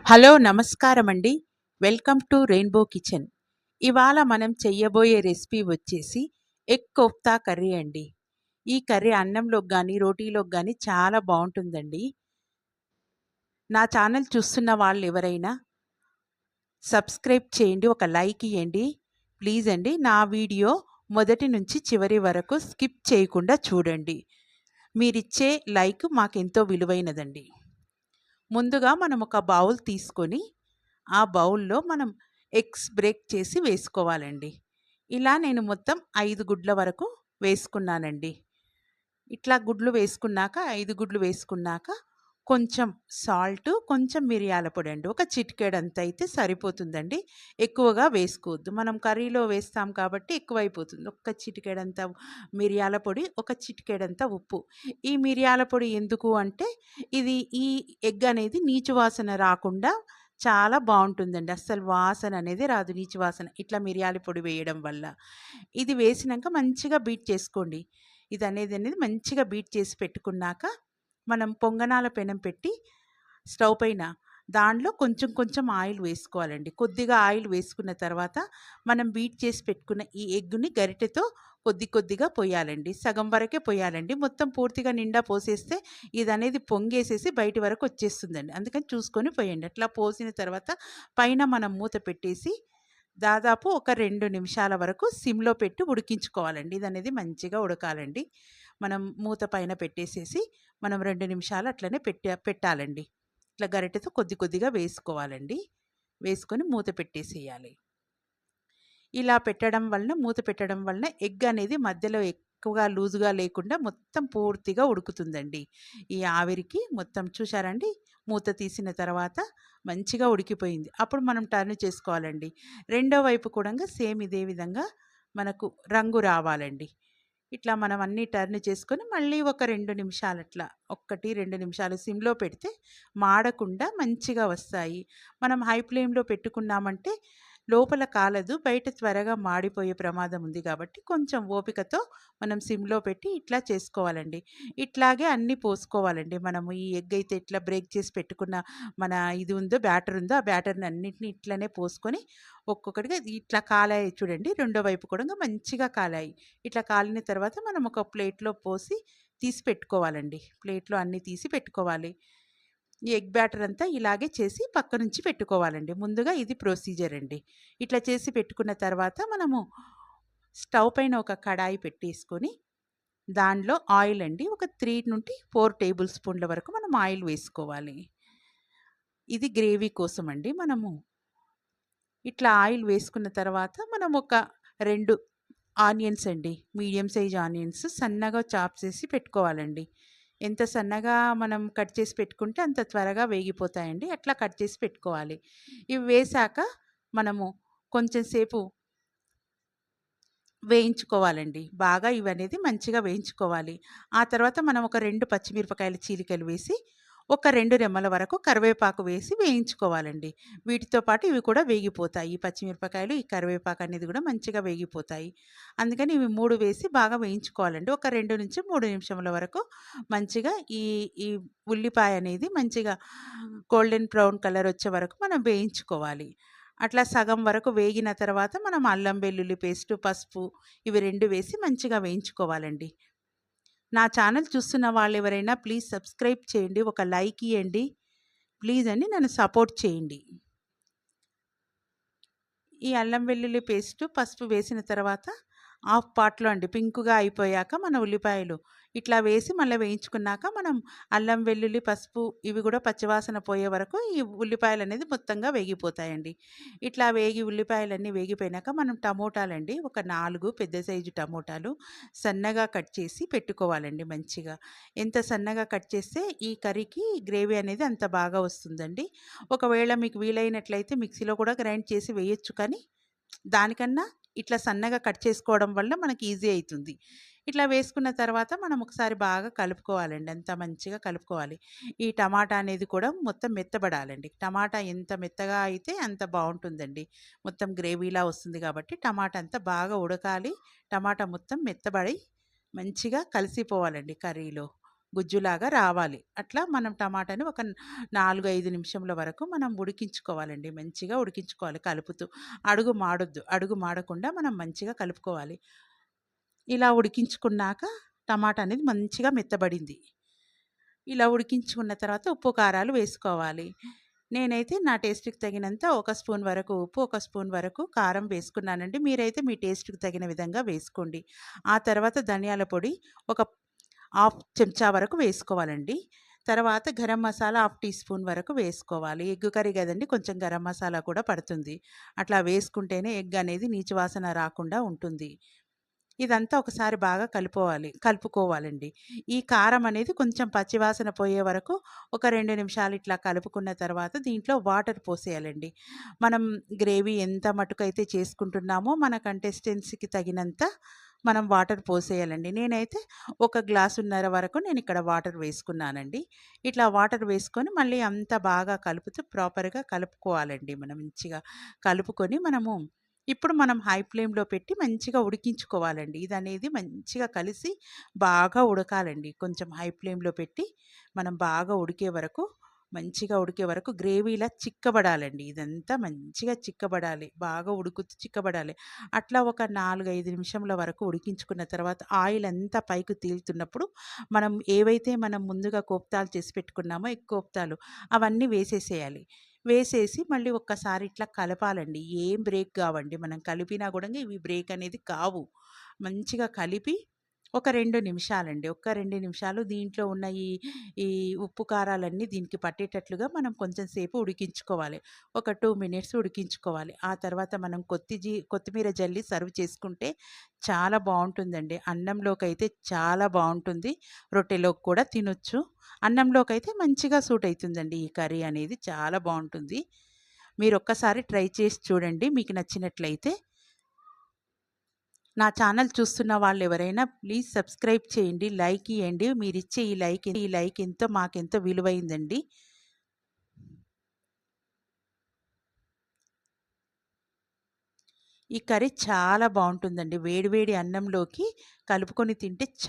Hello నమస్కారం అండి. Welcome to rainbow kitchen. ఇవాళ మనం చెయ్యబోయే రెసిపీ వచ్చేసి ఎగ్ కోఫ్తా కర్రీ అండి. ఈ కర్రీ అన్నంలోకి గానీ, రోటీలోకి గానీ చాలా బావుంటుందండి. నా ఛానల్ చూస్తున్న వాళ్ళెవరైనా సబ్స్క్రైబ్ చేయండి. ఒక లైక్ ఇయ్యండి. ప్లీజ్ అండి. నా వీడియో మొదటి నుంచి చివరి వరకు స్కిప్ చేయకుండా చూడండి. మీరిచ్చే లైక్ మాకెంతో విలువైనదండి. ముందుగా మనం ఒక బౌల్ తీసుకొని ఆ బౌల్‌లో మనం ఎగ్స్ బ్రేక్ చేసి వేసుకోవాలండి. ఇలా నేను మొత్తం 5 గుడ్ల వరకు వేసుకున్నానండి. ఇట్లా గుడ్లు వేసుకున్నాక 5 గుడ్లు వేసుకున్నాక కొంచెం సాల్టు, కొంచెం మిరియాల పొడండి. ఒక చిటికెడంత అయితే సరిపోతుందండి. ఎక్కువగా వేసుకోవద్దు. మనం కర్రీలో వేస్తాం కాబట్టి ఎక్కువైపోతుంది. ఒక్క చిటికెడంత మిరియాల పొడి, ఒక చిటికెడంత ఉప్పు. ఈ మిరియాల పొడి ఎందుకు అంటే ఈ ఎగ్ అనేది నీచు వాసన రాకుండా చాలా బావుంటుందండి. అస్సలు వాసన అనేది రాదు, నీచు వాసన. ఇట్లా మిరియాల పొడి వేయడం వల్ల. ఇది వేసినంక మంచిగా బీట్ చేసుకోండి. ఇదనేదనేది మంచిగా బీట్ చేసి పెట్టుకున్నాక, మనం పొంగనాల పెనం పెట్టి స్టవ్ పైన దానిలో కొంచెం కొంచెం ఆయిల్ వేసుకోవాలండి. కొద్దిగా ఆయిల్ వేసుకున్న తర్వాత, మనం బీట్ చేసి పెట్టుకున్న ఈ ఎగ్‌ని గరిటెతో కొద్ది కొద్దిగా పొయ్యాలండి. సగం వరకే పొయ్యాలండి. మొత్తం పూర్తిగా నిండా పోసేస్తే ఇదనేది పొంగేసేసి బయటి వరకు వచ్చేస్తుందండి. అందుకని చూసుకొని పొయ్యండి. అట్లా పోసిన తర్వాత పైన మనం మూత పెట్టేసి దాదాపు ఒక 2 నిమిషాల వరకు సిమ్‌లో పెట్టి ఉడికించుకోవాలండి. ఇదనేది మంచిగా ఉడకాలండి. మనం మూత పైన పెట్టేసేసి మనం 2 నిమిషాలు అట్లనే పెట్టాలండి. ఇట్లా గరిటెతో కొద్ది కొద్దిగా వేసుకోవాలండి. వేసుకొని మూత పెట్టేసేయాలి. ఇలా పెట్టడం వలన, మూత పెట్టడం వలన ఎగ్ అనేది మధ్యలో ఎక్కువగా లూజుగా లేకుండా మొత్తం పూర్తిగా ఉడుకుతుందండి. ఈ ఆవిరికి మొత్తం చూశారా అండి? మూత తీసిన తర్వాత మంచిగా ఉడికిపోయింది. అప్పుడు మనం టర్న్ చేసుకోవాలండి. రెండో వైపు కూడంగా సేమ్ ఇదే విధంగా మనకు రంగు రావాలండి. ఇట్లా మనం అన్నీ టర్న్ చేసుకొని మళ్ళీ ఒక 2 నిమిషాలు అట్లా 1, 2 నిమిషాలు సిమ్‌లో పెడితే మాడకుండా మంచిగా వస్తాయి. మనం హై ఫ్లేమ్‌లో పెట్టుకున్నామంటే లోపల కాలదు, బయట త్వరగా మాడిపోయే ప్రమాదం ఉంది కాబట్టి కొంచెం ఓపికతో మనం సిమ్‌లో పెట్టి ఇట్లా చేసుకోవాలండి. ఇట్లాగే అన్నీ పోసుకోవాలండి. మనము ఈ ఎగ్ అయితే ఇట్లా బ్రేక్ చేసి పెట్టుకున్న మన ఇది ఉందో, బ్యాటర్ ఉందో, ఆ బ్యాటర్‌ని అన్నిటిని ఇట్లనే పోసుకొని ఒక్కొక్కటిగా ఇట్లా కాలాయి చూడండి. రెండో వైపు కూడా మంచిగా కాలాయి. ఇట్లా కాలిన తర్వాత మనం ఒక ప్లేట్‌లో పోసి తీసి పెట్టుకోవాలండి. ప్లేట్‌లో అన్నీ తీసి పెట్టుకోవాలి. ఈ ఎగ్ బ్యాటర్ అంతా ఇలాగే చేసి పక్క నుంచి పెట్టుకోవాలండి. ముందుగా ఇది ప్రొసీజర్ అండి. ఇట్లా చేసి పెట్టుకున్న తర్వాత మనము స్టవ్ పైన ఒక కడాయి పెట్టేసుకొని దానిలో ఆయిల్ అండి ఒక 3-4 టేబుల్ స్పూన్ల వరకు మనం ఆయిల్ వేసుకోవాలి. ఇది గ్రేవీ కోసం అండి. మనము ఇట్లా ఆయిల్ వేసుకున్న తర్వాత మనం ఒక 2 ఆనియన్స్ అండి. మీడియం సైజ్ ఆనియన్స్ సన్నగా చాప్ చేసి పెట్టుకోవాలండి. ఎంత సన్నగా మనం కట్ చేసి పెట్టుకుంటే అంత త్వరగా వేగిపోతాయండి. అట్లా కట్ చేసి పెట్టుకోవాలి. ఇవి వేశాక మనము కొంచెం సేపు వేయించుకోవాలండి. బాగా ఇవనేది మంచిగా వేయించుకోవాలి. ఆ తర్వాత మనం ఒక 2 పచ్చిమిరపకాయల చీలికలు వేసి, ఒక 2 రెమ్మల వరకు కరివేపాకు వేసి వేయించుకోవాలండి. వీటితో పాటు ఇవి కూడా వేగిపోతాయి. ఈ పచ్చిమిరపకాయలు, ఈ కరివేపాకు అనేది కూడా మంచిగా వేగిపోతాయి. అందుకని ఇవి 3 వేసి బాగా వేయించుకోవాలండి. ఒక 2-3 నిమిషముల వరకు మంచిగా ఈ ఈ ఉల్లిపాయ అనేది మంచిగా గోల్డెన్ బ్రౌన్ కలర్ వచ్చే వరకు మనం వేయించుకోవాలి. అట్లా సగం వరకు వేగిన తర్వాత మనం అల్లం వెల్లుల్లి పేస్టు, పసుపు ఇవి 2 వేసి మంచిగా వేయించుకోవాలండి. నా ఛానల్ చూస్తున్న వాళ్ళెవరైనా ప్లీజ్ సబ్స్క్రైబ్ చేయండి. ఒక లైక్ ఇయ్యండి. ప్లీజ్ అండి నన్ను సపోర్ట్ చేయండి. ఈ అల్లం వెల్లుల్లి పేస్టు, పసుపు వేసిన తర్వాత హాఫ్ పార్ట్‌లో అండి పింకుగా అయిపోయాక మన ఉల్లిపాయలు ఇట్లా వేసి మళ్ళా వేయించుకున్నాక మనం అల్లం, వెల్లుల్లి, పసుపు ఇవి కూడా పచ్చివాసన పోయే వరకు ఈ ఉల్లిపాయలనేది మొత్తంగా వేగిపోతాయండి. ఇట్లా ఉల్లిపాయలన్నీ వేగిపోయినాక మనం టమోటాలండి ఒక 4 పెద్ద సైజు టమోటాలు సన్నగా కట్ చేసి పెట్టుకోవాలండి మంచిగా. ఎంత సన్నగా కట్ చేస్తే ఈ కర్రీకి గ్రేవీ అనేది అంత బాగా వస్తుందండి. ఒకవేళ మీకు వీలైనట్లయితే మిక్సీలో కూడా గ్రైండ్ చేసి వేయొచ్చు కానీ దానికన్నా ఇట్లా సన్నగా కట్ చేసుకోవడం వల్ల మనకి ఈజీ అయితుంది. ఇట్లా వేసుకున్న తర్వాత మనం ఒకసారి బాగా కలుపుకోవాలండి. అంతా మంచిగా కలుపుకోవాలి. ఈ టమాటా అనేది కూడా మొత్తం మెత్తబడాలండి. టమాటా ఎంత మెత్తగా అయితే అంత బావుంటుందండి. మొత్తం గ్రేవీలా వస్తుంది కాబట్టి టమాటా అంతా బాగా ఉడకాలి. టమాటా మొత్తం మెత్తబడి మంచిగా కలిసిపోవాలండి కర్రీలో. గుజ్జులాగా రావాలి. అట్లా మనం టమాటాని ఒక 4, 5 నిమిషముల వరకు మనం ఉడికించుకోవాలండి. మంచిగా ఉడికించుకోవాలి కలుపుతూ. అడుగు మాడొద్దు. అడుగు మాడకుండా మనం మంచిగా కలుపుకోవాలి. ఇలా ఉడికించుకున్నాక టమాటా అనేది మంచిగా మెత్తబడింది. ఇలా ఉడికించుకున్న తర్వాత ఉప్పు, కారాలు వేసుకోవాలి. నేనైతే నా టేస్ట్‌కి తగినంత ఒక స్పూన్ వరకు ఉప్పు, ఒక స్పూన్ వరకు కారం వేసుకున్నానండి. మీరైతే మీ టేస్ట్‌కి తగిన విధంగా వేసుకోండి. ఆ తర్వాత ధనియాల పొడి ఒక హాఫ్ చెంచా వరకు వేసుకోవాలండి. తర్వాత garam masala half teaspoon వరకు వేసుకోవాలి. ఎగ్ కర్రీ గదండీ! కొంచెం గరం మసాలా కూడా పడుతుంది. అట్లా వేసుకుంటేనే ఎగ్ అనేది నీచు వాసన రాకుండా ఉంటుంది. ఇదంతా ఒకసారి బాగా కలుపుకోవాలండి. ఈ కారం అనేది కొంచెం పచ్చివాసన పోయే వరకు ఒక 2 నిమిషాలు ఇట్లా కలుపుకున్న తర్వాత దీంట్లో వాటర్ పోసేయాలండి. మనం గ్రేవీ ఎంత మటుకైతే చేసుకుంటున్నామో మన కన్సిస్టెన్సీకి తగినంత మనం వాటర్ పోసేయాలండి. నేనైతే ఒక గ్లాసున్నర వరకు నేనిక్కడ వాటర్ వేసుకున్నానండి. ఇట్లా వాటర్ వేసుకొని మళ్ళీ అంతా బాగా కలుపుతూ ప్రాపర్‌గా కలుపుకోవాలండి మనం మంచిగా. కలుపుకొని ఇప్పుడు మనం హై ఫ్లేమ్‌లో పెట్టి మంచిగా ఉడికించుకోవాలండి. ఇదనేది మంచిగా కలిసి బాగా ఉడకాలండి. కొంచెం హై ఫ్లేమ్‌లో పెట్టి మనం బాగా మంచిగా ఉడికే వరకు గ్రేవీ ఇలా చిక్కబడాలండి. ఇదంతా మంచిగా చిక్కబడాలి. బాగా ఉడుకుతూ చిక్కబడాలి. అట్లా ఒక 4, 5 నిమిషముల వరకు ఉడికించుకున్న తర్వాత ఆయిల్ అంతా పైకి తేలుతున్నప్పుడు మనం ముందుగా కోఫ్తాలు చేసి పెట్టుకున్నామో ఎగ్ కోఫ్తాలు అవన్నీ వేసేసేయాలి. వేసేసి మళ్ళీ ఒక్కసారి ఇట్లా కలపాలండి. ఏం బ్రేక్ కావండి. మనం కలిపినా గూడంగా ఇవి బ్రేక్ అనేది కావు. మంచిగా కలిపి ఒక 2 నిమిషాలండి. ఒక్క 2 నిమిషాలు దీంట్లో ఉన్న ఈ ఈ ఉప్పు, కారాలన్నీ దీనికి పట్టేటట్లుగా మనం కొంచెం సేపు ఉడికించుకోవాలి. ఒక 2 మినిట్స్ ఉడికించుకోవాలి. ఆ తర్వాత మనం కొత్తిమీర జల్లి సర్వ్ చేసుకుంటే చాలా బావుంటుందండి. అన్నంలోకైతే చాలా బావుంటుంది. రొట్టెలోకి కూడా తినొచ్చు. అన్నంలోకైతే మంచిగా సూట్ అయితుందండి ఈ కర్రీ అనేది. చాలా బావుంటుంది. మీరొక్కసారి ట్రై చేసి చూడండి మీకు నచ్చినట్లయితే. నా ఛానల్ చూస్తున్న వాళ్ళెవరైనా ప్లీజ్ సబ్స్క్రైబ్ చేయండి. లైక్ ఇయ్యండి. మీరిచ్చే ఈ లైక్ ఎంతో మాకెంతో విలువైందండి. ఈ కర్రీ చాలా బావుంటుందండి. వేడి వేడి అన్నంలోకి కలుపుకొని తింటే